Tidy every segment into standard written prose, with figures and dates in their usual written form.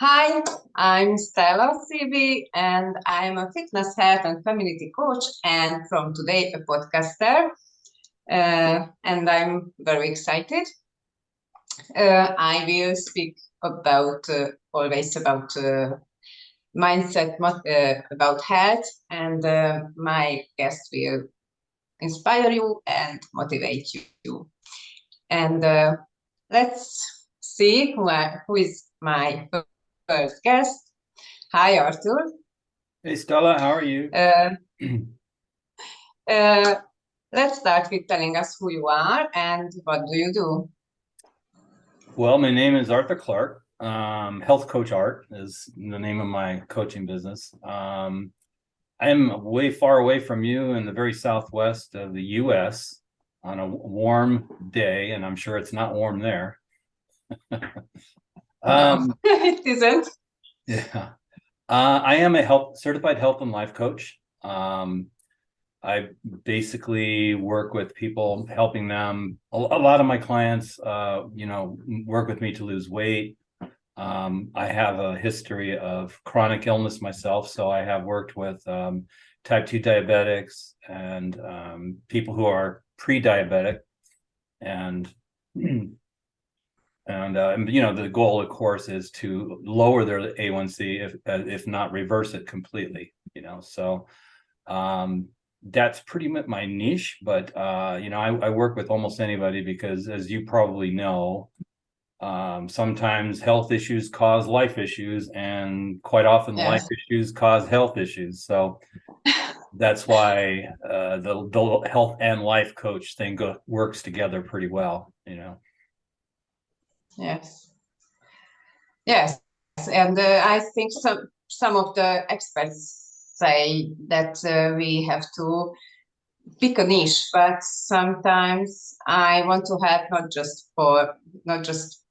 Hi, I'm Stella CB and I'm a fitness, health, and community coach, and from today, a podcaster. And I'm very excited. I will speak about always about mindset, about health, and my guest will inspire you and motivate you. And let's see who is my first guest. Hi, Arthur. Hey Stella, how are you? Uh, uh, let's start with telling us who you are and what do you do. Well, my name is Arthur Clark. Health Coach Art is the name of my coaching business. I am way far away from you in the very southwest of the US on a warm day, and I'm sure it's not warm there. No, Um, it isn't. yeah. I am a certified health and life coach. I basically work with people, helping them. A lot of my clients, work with me to lose weight. I have a history of chronic illness myself, so I have worked with type 2 diabetics and people who are pre-diabetic, and the goal, of course, is to lower their A1C, if not reverse it completely. So that's pretty much my niche. But I work with almost anybody because, as you probably know, sometimes health issues cause life issues, and quite often life Yes, issues cause health issues. So that's why the health and life coach thing works together pretty well. yes, yes. And I think some of the experts say that we have to pick a niche, but sometimes I want to help not just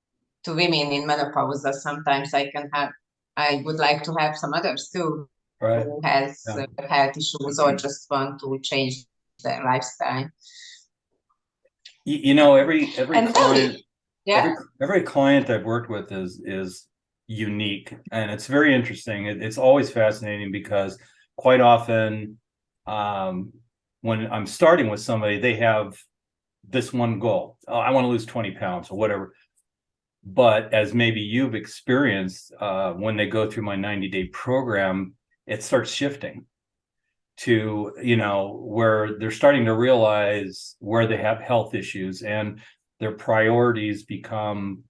to women in menopause. Sometimes I would like to help some others too Right. who has Yeah. health issues or just want to change their lifestyle. Every And tell client, me, yeah, every client I've worked with is unique, and it's very interesting. It's always fascinating because quite often, um, when I'm starting with somebody, they have this one goal. Oh, I want to lose 20 pounds or whatever. But as maybe you've experienced, when they go through my 90-day program, it starts shifting to, where they're starting to realize where they have health issues, and their priorities become,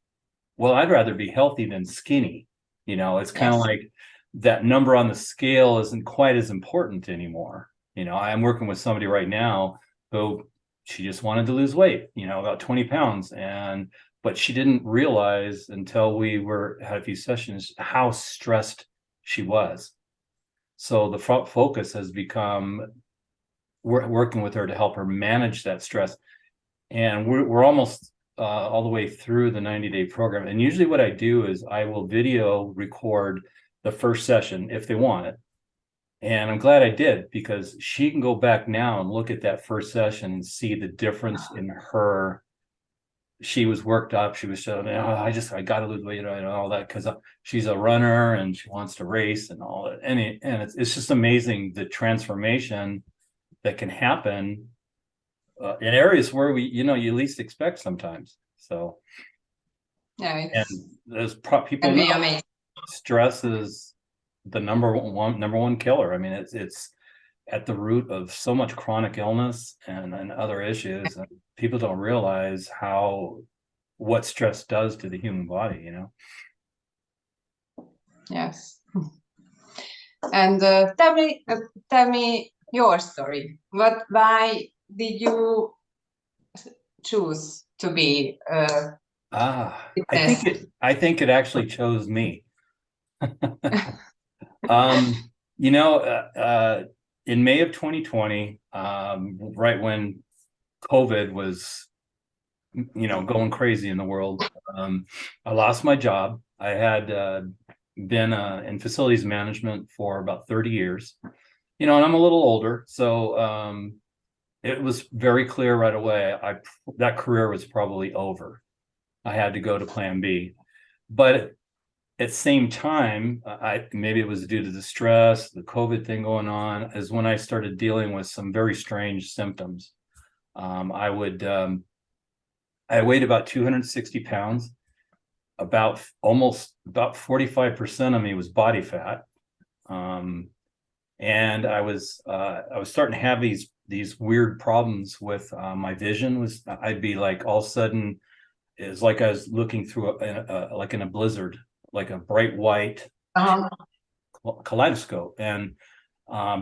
well, I'd rather be healthy than skinny. It's kind of yes, like that number on the scale isn't quite as important anymore. I'm working with somebody right now who, she just wanted to lose weight, about 20 pounds. But she didn't realize until we had a few sessions how stressed she was. So the focus has become working with her to help her manage that stress. And we're almost all the way through the 90-day program. And usually what I do is I will video record the first session if they want it. And I'm glad I did, because she can go back now and look at that first session and see the difference in her. She was worked up. She was showing, I got to lose weight, and all that, because she's a runner and she wants to race and all that. And it's just amazing the transformation that can happen in areas where you least expect sometimes. So, yeah, and it's as people can know, be amazing. stress is the number one killer. I mean, it's at the root of so much chronic illness and other issues, and people don't realize what stress does to the human body. Yes. And tell me your story. Why did you choose to be a I think fitness? it actually chose me. Um, you know, in May of 2020, right when COVID was, going crazy in the world, I lost my job. I had been in facilities management for about 30 years, and I'm a little older, so it was very clear right away. That career was probably over. I had to go to Plan B, but at the same time, maybe it was due to the stress, the COVID thing going on, is when I started dealing with some very strange symptoms. I weighed about 260 pounds. About 45% of me was body fat. And I was starting to have these weird problems with my vision. I'd be like, all of a sudden, it's like I was looking through like in a blizzard, like a bright white kaleidoscope. And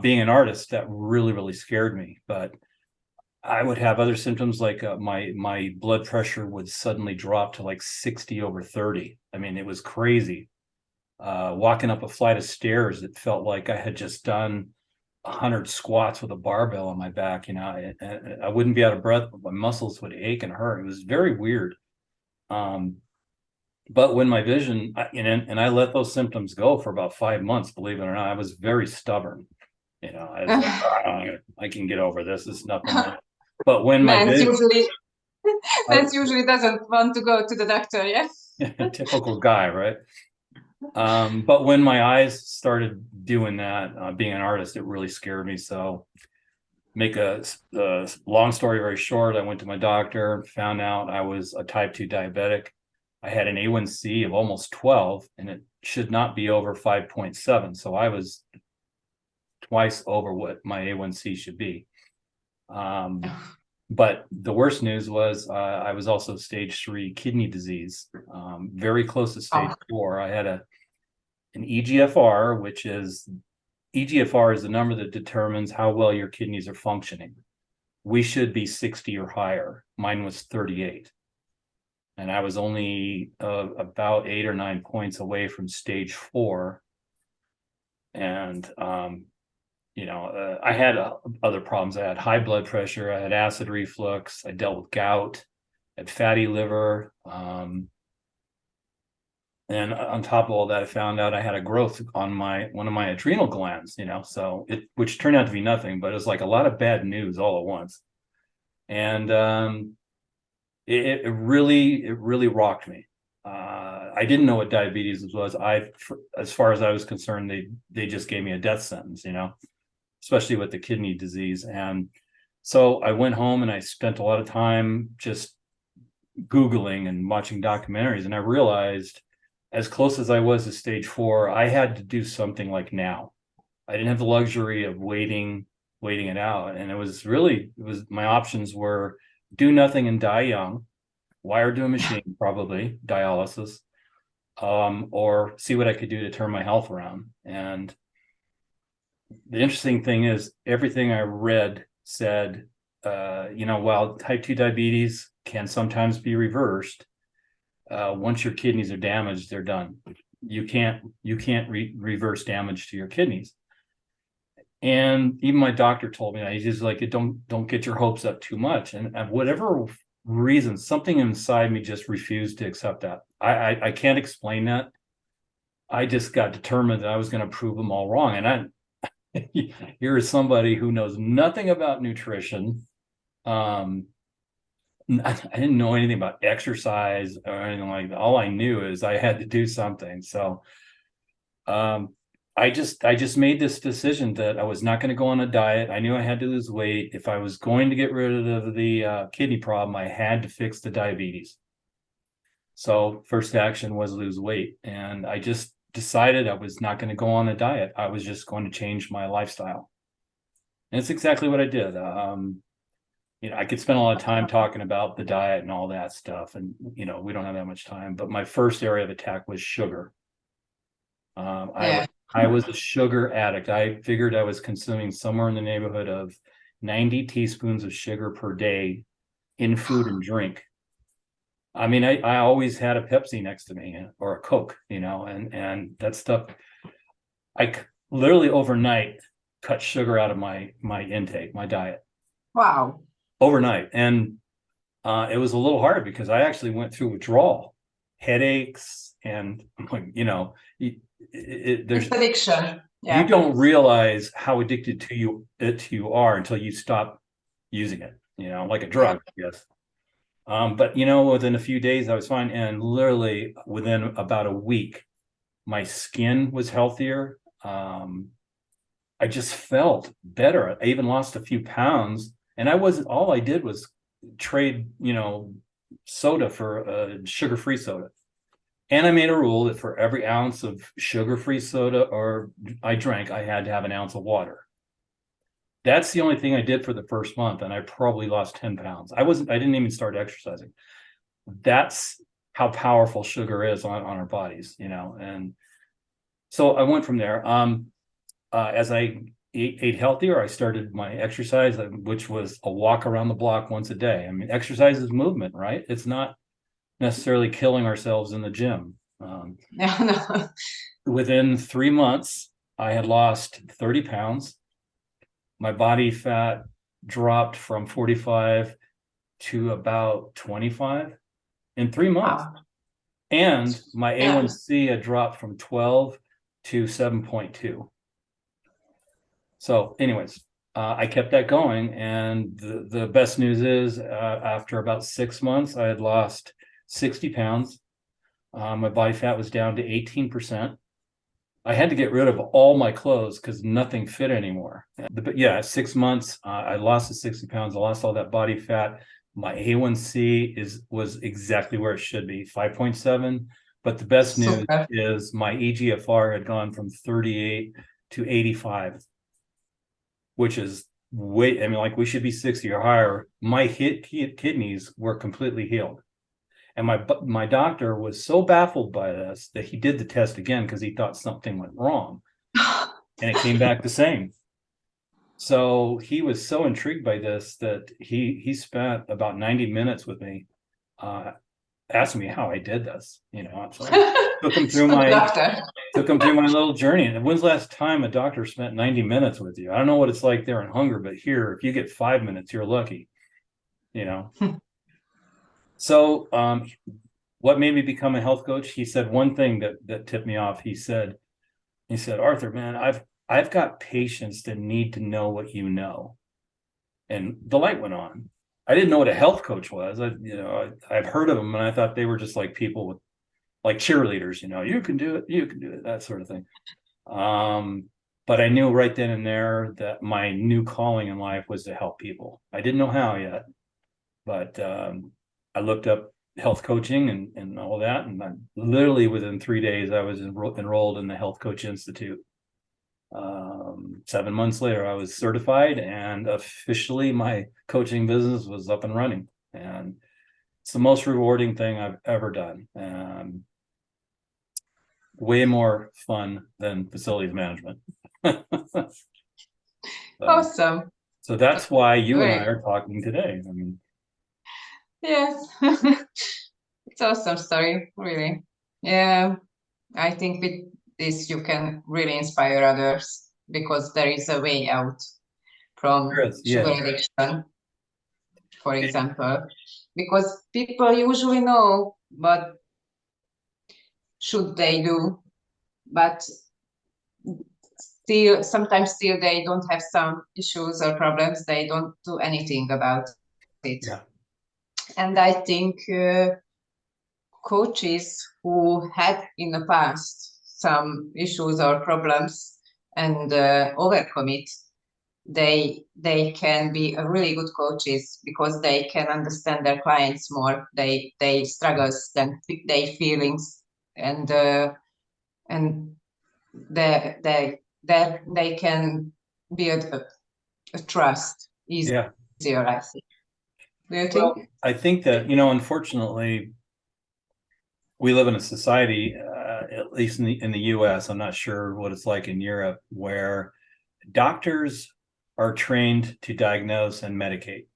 being an artist, that really scared me. But I would have other symptoms like my blood pressure would suddenly drop to like 60/30. I mean, it was crazy. Walking up a flight of stairs, it felt like I had just done 100 squats with a barbell on my back. I wouldn't be out of breath, but my muscles would ache and hurt. It was very weird. But when my vision, and I let those symptoms go for about 5 months, believe it or not, I was very stubborn. I was like, I can get over this. It's nothing. But when my Men's usually doesn't want to go to the doctor, yeah? Typical guy, right? But when my eyes started doing that, being an artist, it really scared me. So make a long story very short, I went to my doctor, found out I was a type 2 diabetic. I had an A1C of almost 12, and it should not be over 5.7. So I was twice over what my A1C should be. But the worst news was I was also stage 3 kidney disease, very close to stage 4. I had an EGFR, EGFR is the number that determines how well your kidneys are functioning. We should be 60 or higher. Mine was 38. And I was only about 8 or 9 points away from stage 4. And, I had other problems. I had high blood pressure. I had acid reflux. I dealt with gout. I had fatty liver. And on top of all that, I found out I had a growth on one of my adrenal glands, so which turned out to be nothing, but it was like a lot of bad news all at once. And it really rocked me. I didn't know what diabetes was. As far as I was concerned, they just gave me a death sentence, especially with the kidney disease. And so I went home and I spent a lot of time just Googling and watching documentaries. And I realized, as close as I was to stage 4, I had to do something like now. I didn't have the luxury of waiting it out. And my options were do nothing and die young, wired to a machine, probably dialysis, or see what I could do to turn my health around. And the interesting thing is, everything I read said, while type 2 diabetes can sometimes be reversed, once your kidneys are damaged, they're done. You can't reverse damage to your kidneys. And even my doctor told me, he's just like, don't get your hopes up too much. And whatever reason, something inside me just refused to accept that. I can't explain that. I just got determined that I was going to prove them all wrong. And here is somebody who knows nothing about nutrition. I didn't know anything about exercise or anything like that. All I knew is I had to do something. So I just made this decision that I was not going to go on a diet. I knew I had to lose weight. If I was going to get rid of the kidney problem, I had to fix the diabetes. So first action was lose weight. And I just decided I was not going to go on a diet. I was just going to change my lifestyle. And it's exactly what I did. I could spend a lot of time talking about the diet and all that stuff. And, we don't have that much time. But my first area of attack was sugar. I was a sugar addict. I figured I was consuming somewhere in the neighborhood of 90 teaspoons of sugar per day in food and drink. I mean, I always had a Pepsi next to me or a Coke, and that stuff. I literally overnight cut sugar out of my intake, my diet. Wow. Overnight. And it was a little hard because I actually went through withdrawal, headaches, and there's addiction. Yeah. You don't realize how addicted to you are until you stop using it, like a drug, yes. But within a few days I was fine, and literally within about a week My skin was healthier. I just felt better. I even lost a few pounds, and all I did was trade, soda for sugar-free soda. And I made a rule that for every ounce of sugar-free soda I drank, I had to have an ounce of water. That's the only thing I did for the first month, and I probably lost 10 pounds. I didn't even start exercising. That's how powerful sugar is on our bodies, and so I went from there. As I ate healthier, I started my exercise, which was a walk around the block once a day. I mean, exercise is movement, right? It's not necessarily killing ourselves in the gym. No. Within 3 months, I had lost 30 pounds. My body fat dropped from 45 to about 25 in 3 months. Wow. And my A1C had dropped from 12 to 7.2. So anyways, I kept that going. And the best news is after about 6 months, I had lost 60 pounds. My body fat was down to 18%. I had to get rid of all my clothes because nothing fit anymore. But yeah, 6 months, I lost the 60 pounds. I lost all that body fat. My A1C was exactly where it should be, 5.7. But the best news is my EGFR had gone from 38 to 85, which is we should be 60 or higher. My kidneys were completely healed. And my doctor was so baffled by this that he did the test again because he thought something went wrong. And it came back the same. So he was so intrigued by this that he spent about 90 minutes with me, asking me how I did this. So I took him through my little journey. And when's the last time a doctor spent 90 minutes with you? I don't know what it's like there in Hunger, but here, if you get 5 minutes, you're lucky. So what made me become a health coach? He said one thing that tipped me off. He said, Arthur, man, I've got patients that need to know what you know. And the light went on. I didn't know what a health coach was. I've heard of them, and I thought they were just like people with, like cheerleaders, you can do it, that sort of thing. But I knew right then and there that my new calling in life was to help people. I didn't know how yet, but I looked up health coaching and all that. And literally within 3 days, I was enrolled in the Health Coach Institute. 7 months later, I was certified, and officially my coaching business was up and running. And it's the most rewarding thing I've ever done. Way more fun than facilities management. Awesome. So that's why you and I are talking today. Yes. It's awesome story, really. Yeah, I think with this you can really inspire others because there is a way out from sugar addiction, for example, because people usually know, but should they do? But sometimes they don't have some issues or problems. They don't do anything about it. Yeah. And I think coaches who had in the past some issues or problems and overcome it, they can be a really good coaches because they can understand their clients more, they struggles, then their feelings, and they can build a trust easier, I think. Do you think? Well, I think that, unfortunately, we live in a society, at least in the US, I'm not sure what it's like in Europe, where doctors are trained to diagnose and medicate.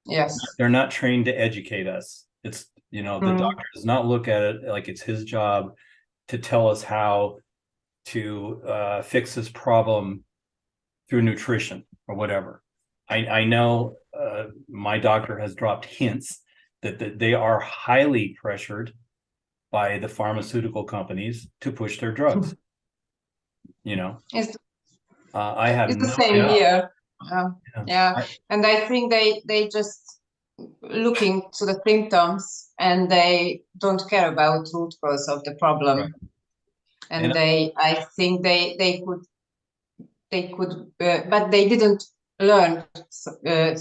Yes. They're not trained to educate us. It's, the doctor does not look at it like it's his job to tell us how to fix this problem through nutrition or whatever. I know my doctor has dropped hints that they are highly pressured by the pharmaceutical companies to push their drugs. I have it's the same here. Yeah. And I think they just looking to the symptoms and they don't care about root cause of the problem. Right. And I think they could, but they didn't learn to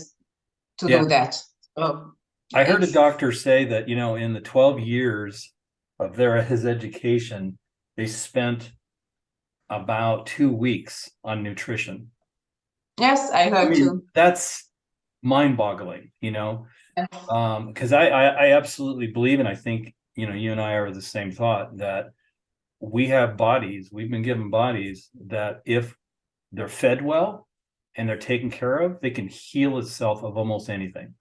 Yeah. do that. So I heard a it's doctor say that, in the 12 years of his education, they spent about 2 weeks on nutrition. yes, I I heard mean, too. that's mind-boggling, because I absolutely believe, and I think, you and I are the same thought, that we've been given bodies that if they're fed well and they're taken care of, they can heal itself of almost anything.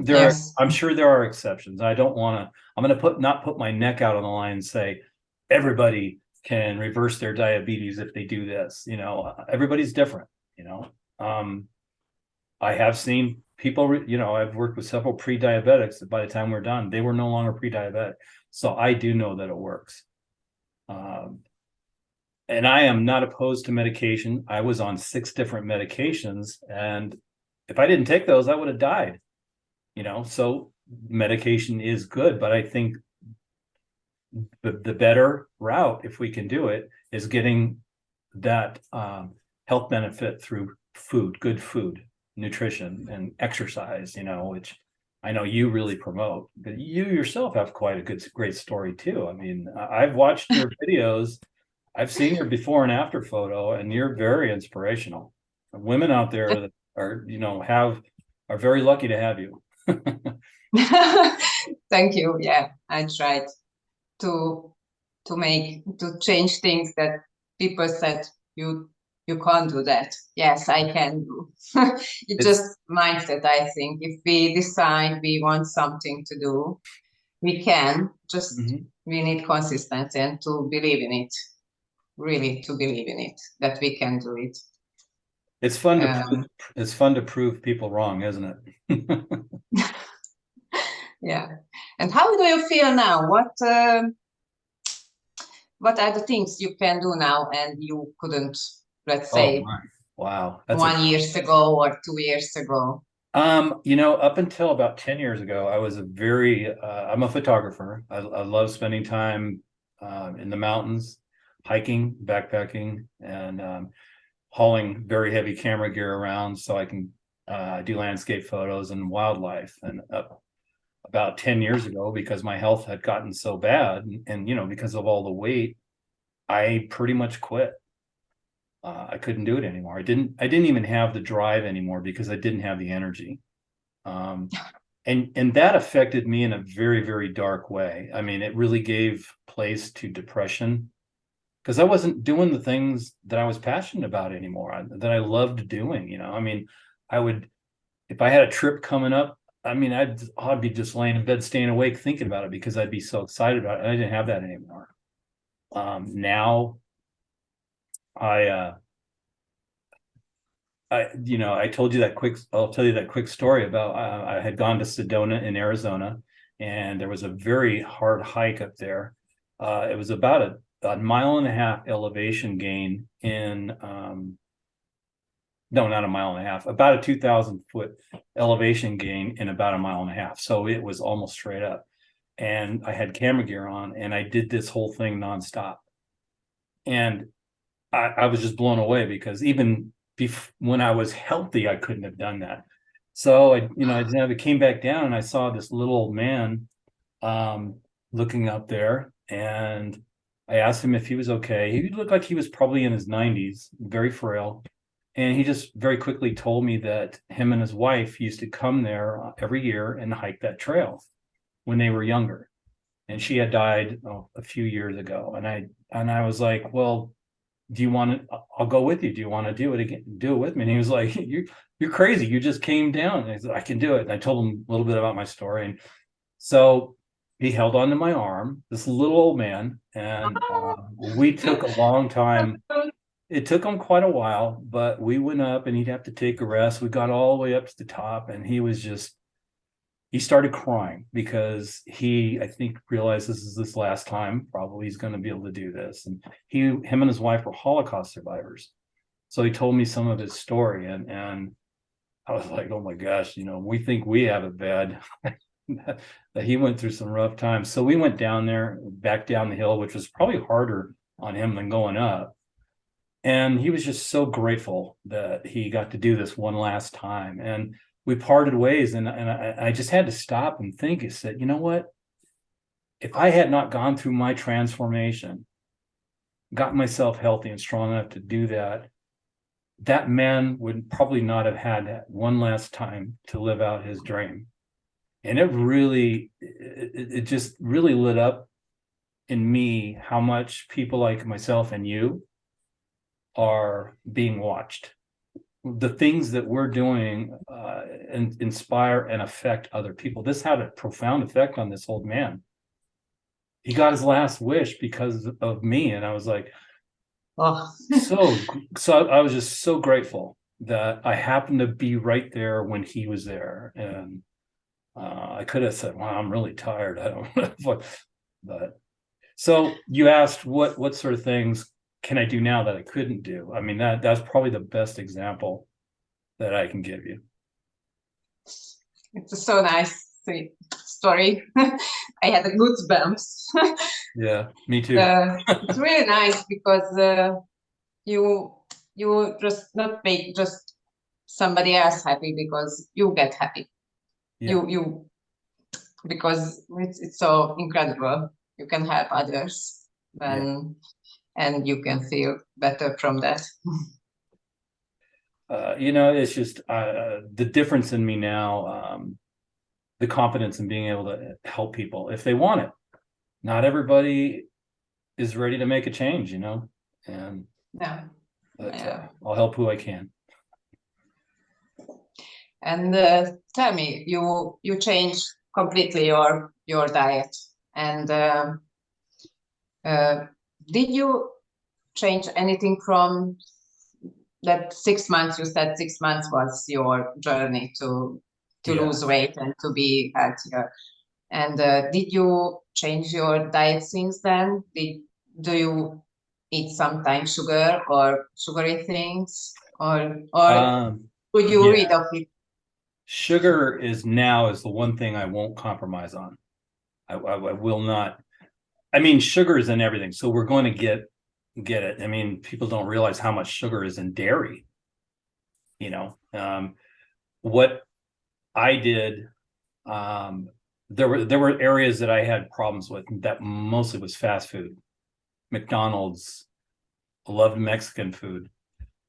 Yes. I'm sure there are exceptions. I'm going to not put my neck out on the line and say everybody can reverse their diabetes if they do this. Everybody's different. I have seen people, I've worked with several pre-diabetics that by the time we're done, they were no longer pre-diabetic. So I do know that it works. And I am not opposed to medication. I was on 6 different medications, and if I didn't take those, I would have died. So medication is good, but I think the better route, if we can do it, is getting that health benefit through good food, nutrition, and exercise, which I know you really promote, but you yourself have quite a great story too. I mean, I've watched your videos. I've seen your before and after photo, and you're very inspirational. Women out there that are very lucky to have you. Thank you. Yeah, I tried to to change things that people said you can't do that. Yes, I can do. It's It's just mindset, I think. If we decide we want something to do, we can. Just Mhm. we need consistency and to believe in it. Really to believe in it that we can do it. It's fun to prove, Um, it's fun to prove people wrong, isn't it? yeah. And how do you feel now? What are the things you can do now and you couldn't, let's Oh say, my. Wow. 1 years ago or 2 years ago? Up until about 10 years ago, I'm a photographer. I love spending time in the mountains, hiking, backpacking, and hauling very heavy camera gear around so I can do landscape photos and wildlife. And about 10 years ago, because my health had gotten so bad, and because of all the weight, I pretty much quit. I couldn't do it anymore. I didn't even have the drive anymore because I didn't have the energy. Um, and that affected me in a very, very dark way. I mean, it really gave place to depression because I wasn't doing the things that I was passionate about anymore, that I loved doing. I mean, I would, if I had a trip coming up, I mean, I'd be just laying in bed, staying awake, thinking about it because I'd be so excited about it. And I didn't have that anymore. Now I, I'll tell you that quick story about, I had gone to Sedona in Arizona, and there was a very hard hike up there. It was about a mile and a half elevation gain no, not a mile and a half, about a 2,000-foot elevation gain in about a mile and a half. So it was almost straight up. And I had camera gear on, and I did this whole thing nonstop. And I was just blown away because even when I was healthy, I couldn't have done that. So I came back down and I saw this little old man looking up there, and I asked him if he was okay. He looked like he was probably in his 90s, very frail. And he just very quickly told me that him and his wife used to come there every year and hike that trail when they were younger. And she had died a few years ago. And I was like, well, do you want to, I'll go with you. Do you want to do it again? Do it with me. And he was like, you're crazy. You just came down. And I said, I can do it. And I told him a little bit about my story. And so he held onto my arm, this little old man. And we took a long time. It took him quite a while, but we went up and he'd have to take a rest. We got all the way up to the top, and he started crying because I think, realized this is this last time. Probably he's going to be able to do this. And him and his wife were Holocaust survivors. So he told me some of his story, and I was like, oh my gosh, we think we have it bad. that he went through some rough times. So we went down there, back down the hill, which was probably harder on him than going up. And he was just so grateful that he got to do this one last time. And we parted ways, and I just had to stop and think. I said, you know what? If I had not gone through my transformation, got myself healthy and strong enough to do that, that man would probably not have had that one last time to live out his dream. And it just really lit up in me how much people like myself and you are being watched. The things that we're doing and inspire and affect other people. This had a profound effect on this old man. He got his last wish because of me. And I was like, Oh, so I was just so grateful that I happened to be right there when he was there. And I could have said, well, I'm really tired. I don't know. But so you asked what sort of things can I do now that I couldn't do? I mean, that's probably the best example that I can give you. it's a so nice story. I had a goosebumps. Yeah, me too. It's really nice because you just not make just somebody else happy because you get happy. Yeah. You because it's so incredible. You can help others and you can feel better from that. It's just the difference in me now, the confidence in being able to help people if they want it. Not everybody is ready to make a change, and I'll help who I can. And tell me, you changed completely your diet, and did you change anything from that 6 months? You said 6 months was your journey to lose weight and to be healthier. And did you change your diet since then? Do you eat sometimes sugar or sugary things, or would you rid of it? Sugar is the one thing I won't compromise on. I will not. I mean, sugar is in everything, so we're going to get it. I mean, people don't realize how much sugar is in dairy. What I did, there were areas that I had problems with that mostly was fast food, McDonald's. I loved Mexican food.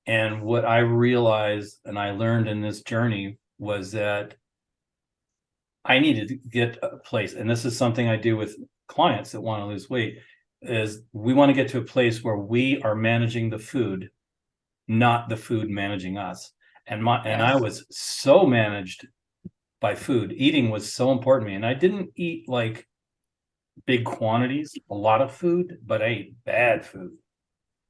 And what I realized and I learned in this journey was that I needed to get a place, and this is something I do with clients that want to lose weight, is we want to get to a place where we are managing the food, not the food managing us. And I was so managed by food. Eating was so important to me. And I didn't eat like big quantities, a lot of food, but I ate bad food.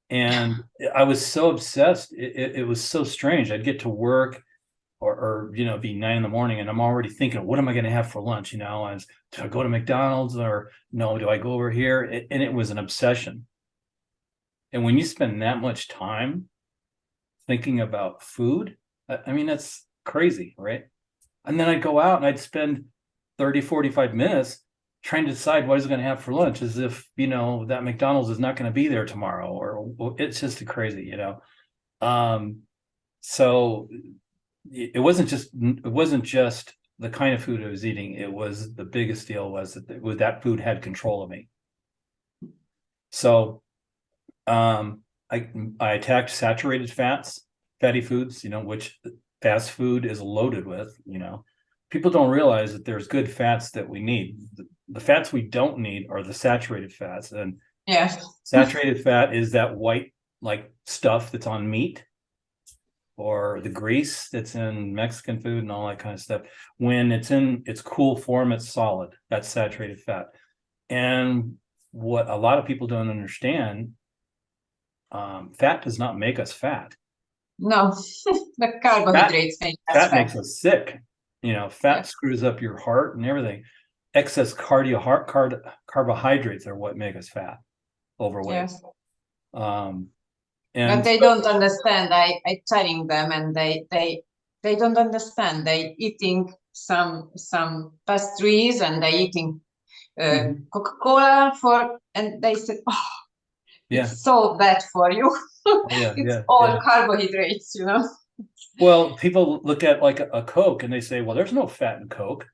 And I was so obsessed. It was so strange. I'd get to work or be 9 a.m. and I'm already thinking, what am I going to have for lunch? Do I go to McDonald's or no, do I go over here? And it was an obsession. And when you spend that much time thinking about food, I mean, that's crazy, right? And then I'd go out and I'd spend 30, 45 minutes trying to decide what I was going to have for lunch, as if, that McDonald's is not going to be there tomorrow, or it's just crazy, So it wasn't just the kind of food I was eating. It was the biggest deal was that food had control of me. So I attacked saturated fats, fatty foods, which fast food is loaded with. People don't realize that there's good fats that we need. The fats we don't need are the saturated fats. And saturated fat is that white like stuff that's on meat, or the grease that's in Mexican food and all that kind of stuff. When it's in its cool form, it's solid. That's saturated fat. And what a lot of people don't understand, fat does not make us fat. No, the carbohydrates make us fat. Makes us sick. Fat screws up your heart and everything. Excess carbohydrates are what make us fat, overweight. But they don't understand. I telling them, and they don't understand. They eating some pastries, and they eating Coca-Cola and they said, oh, it's so bad for you. It's all carbohydrates, you know. Well, people look at like a Coke and they say, well, there's no fat in Coke.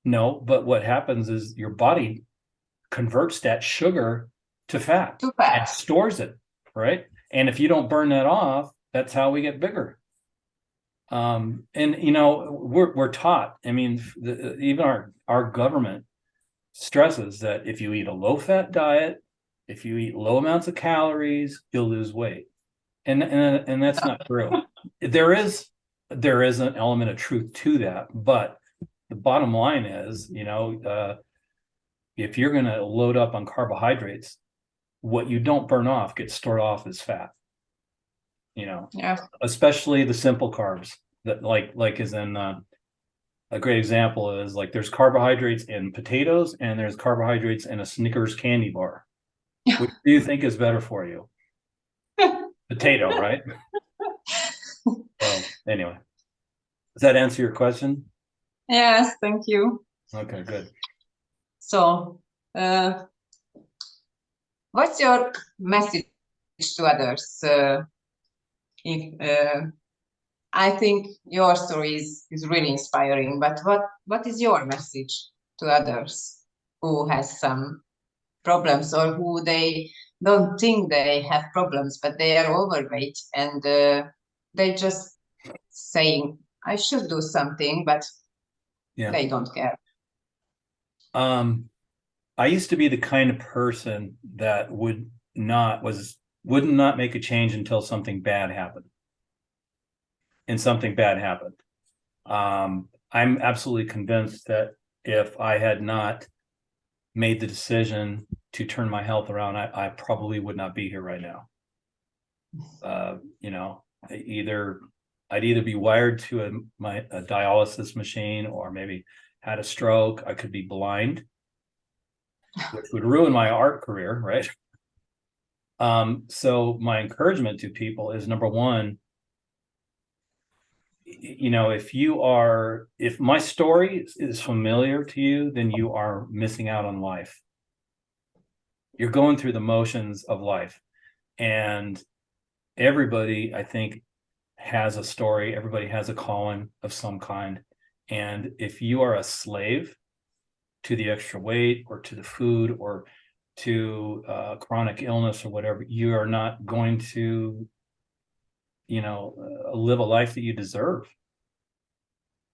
No, but what happens is your body converts that sugar to fat and stores it, right? And if you don't burn that off, that's how we get bigger. And you know, we're taught. I mean, even our government stresses that if you eat a low-fat diet, if you eat low amounts of calories, you'll lose weight, and that's not true. There is an element of truth to that, but the bottom line is, you know, if you're going to load up on carbohydrates, what you don't burn off gets stored off as fat. You know, especially the simple carbs that like is in a great example is like there's carbohydrates in potatoes and there's carbohydrates in a Snickers candy bar. Which do you think is better for you? Potato, right? So anyway, does that answer your question? Yes, thank you. Okay, good. So, what's your message to others? I think your story is really inspiring, but what is your message to others who has some problems or who they don't think they have problems, but they are overweight and they just saying, I should do something, but they don't care. I used to be the kind of person that would not make a change until something bad happened. And something bad happened. I'm absolutely convinced that if I had not made the decision to turn my health around, I probably would not be here right now. You know, I'd either be wired to a dialysis machine or maybe had a stroke. I could be blind, which would ruin my art career, right? So my encouragement to people is, number one, you know, if my story is familiar to you, then you are missing out on life. You're going through the motions of life, and everybody, I think, has a story. Everybody has a calling of some kind. And if you are a slave to the extra weight or to the food or to chronic illness or whatever, you are not going to, you know, live a life that you deserve.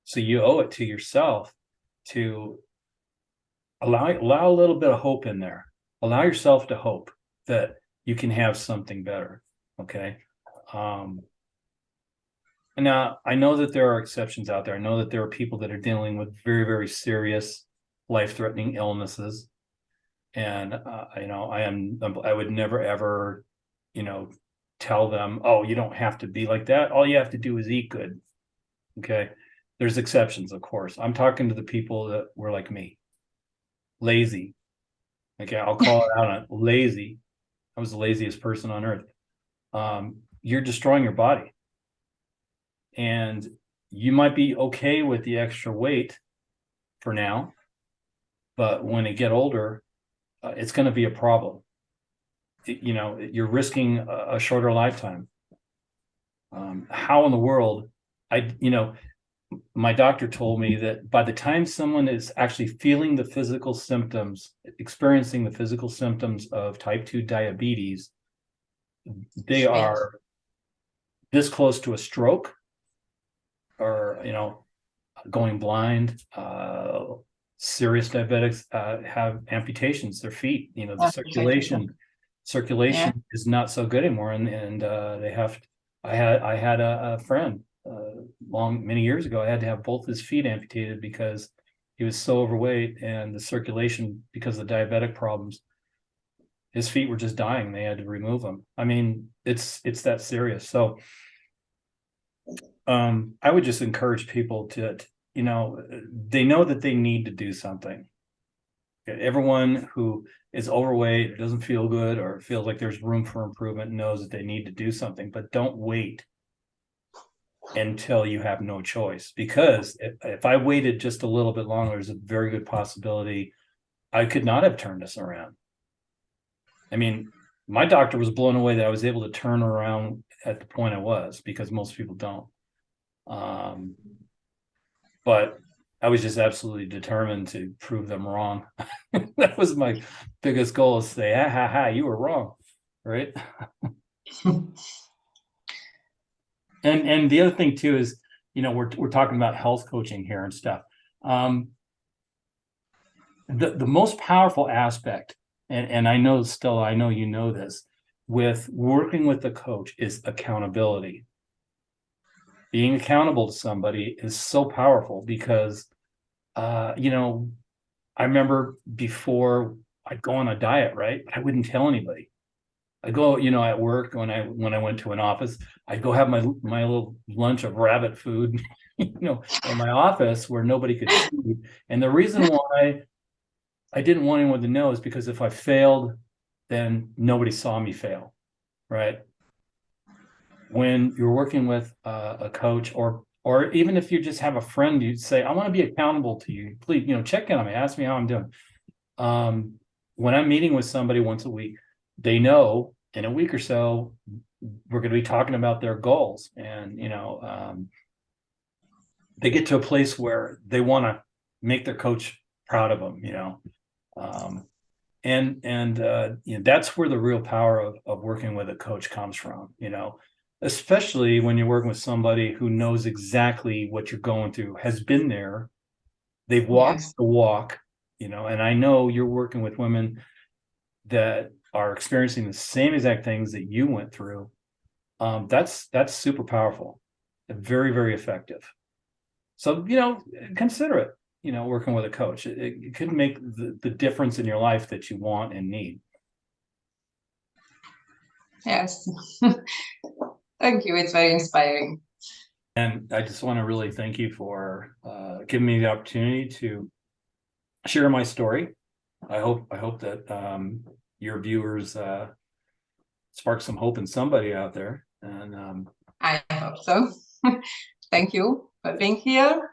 So you owe it to yourself to allow a little bit of hope in there. Allow yourself to hope that you can have something better. Okay. Now I know that there are exceptions out there. I know that there are people that are dealing with very, very serious, life-threatening illnesses. And you know, I would never ever, you know, tell them, oh, you don't have to be like that. All you have to do is eat good. Okay. There's exceptions, of course. I'm talking to the people that were like me, lazy. Okay, I'll call it out on it, lazy. I was the laziest person on earth. You're destroying your body. And you might be okay with the extra weight for now, but when you get older, it's going to be a problem. You know, you're risking a shorter lifetime. How in the world, you know, my doctor told me that by the time someone is actually feeling the physical symptoms, experiencing the physical symptoms of type 2 diabetes, they are this close to a stroke or, you know, going blind. Serious diabetics have amputations, their feet, you know, the circulation is not so good anymore. And they have, I had a friend many years ago. I had to have both his feet amputated because he was so overweight, and the circulation, because of the diabetic problems, his feet were just dying. They had to remove them. I mean, it's that serious. So I would just encourage people to, you know, they know that they need to do something. Everyone who is overweight or doesn't feel good or feels like there's room for improvement knows that they need to do something, but don't wait. until you have no choice. Because if I waited just a little bit longer, there's a very good possibility I could not have turned this around. I mean, my doctor was blown away that I was able to turn around at the point I was, because most people don't. But I was just absolutely determined to prove them wrong. That was my biggest goal, is to say, ha ha ha, you were wrong, right? And the other thing too is, you know, we're talking about health coaching here and stuff. The most powerful aspect, and I know, Stella, I know you know this, with working with the coach, is accountability. Being accountable to somebody is so powerful, because you know, I remember before I'd go on a diet, right? I wouldn't tell anybody. I go, you know, at work, when I went to an office, I'd go have my little lunch of rabbit food, you know, in my office where nobody could see. And the reason why I didn't want anyone to know is because if I failed, then nobody saw me fail, right? When you're working with a coach, or even if you just have a friend, you say, I want to be accountable to you. Please, you know, check in on me, ask me how I'm doing. When I'm meeting with somebody once a week, they know in a week or so we're going to be talking about their goals, and you know, they get to a place where they want to make their coach proud of them, you know. And you know, that's where the real power of working with a coach comes from, you know, especially when you're working with somebody who knows exactly what you're going through, has been there, they've walked Yes. the walk, you know. And I know you're working with women that are experiencing the same exact things that you went through. That's super powerful and very, very effective. So, you know, consider it, you know, working with a coach. It could make the difference in your life that you want and need. Yes. Thank you. It's very inspiring. And I just want to really thank you for giving me the opportunity to share my story. I hope that your viewers spark some hope in somebody out there. And I hope so. Thank you for being here.